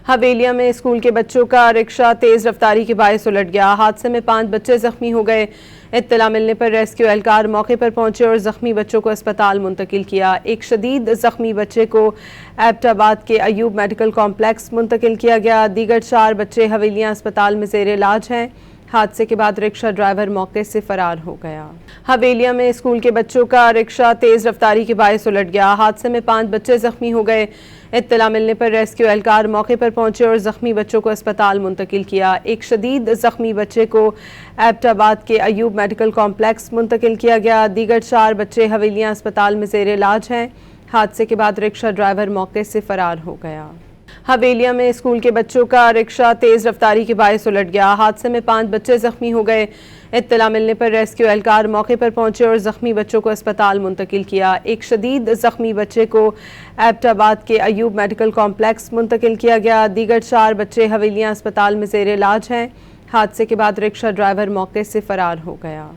حویلیہ میں اسکول کے بچوں کا رکشہ تیز رفتاری کے باعث الٹ گیا۔ حادثے میں 5 بچے زخمی ہو گئے۔ اطلاع ملنے پر ریسکیو اہلکار موقع پر پہنچے اور زخمی بچوں کو اسپتال منتقل کیا۔ ایک شدید زخمی بچے کو ایبٹ آباد کے ایوب میڈیکل کمپلیکس منتقل کیا گیا۔ دیگر 4 بچے حویلیہ اسپتال میں زیر علاج ہیں۔ حادثے کے بعد رکشہ ڈرائیور موقع سے فرار ہو گیا۔ حویلیہ میں اسکول کے بچوں کا رکشہ تیز رفتاری کے باعث الٹ گیا۔ حادثے میں 5 بچے زخمی ہو گئے۔ اطلاع ملنے پر ریسکیو اہلکار موقع پر پہنچے اور زخمی بچوں کو اسپتال منتقل کیا۔ ایک شدید زخمی بچے کو ایبٹ آباد کے ایوب میڈیکل کمپلیکس منتقل کیا گیا۔ دیگر 4 بچے حویلیہ اسپتال میں زیر علاج ہیں۔ حادثے کے بعد رکشہ ڈرائیور موقع سے فرار ہو گیا۔ حویلیہ میں اسکول کے بچوں کا رکشہ تیز رفتاری کے باعث الٹ گیا۔ حادثے میں 5 بچے زخمی ہو گئے۔ اطلاع ملنے پر ریسکیو اہلکار موقع پر پہنچے اور زخمی بچوں کو اسپتال منتقل کیا۔ ایک شدید زخمی بچے کو ایبٹ آباد کے ایوب میڈیکل کمپلیکس منتقل کیا گیا۔ دیگر 4 بچے حویلیہ اسپتال میں زیر علاج ہیں۔ حادثے کے بعد رکشہ ڈرائیور موقع سے فرار ہو گیا۔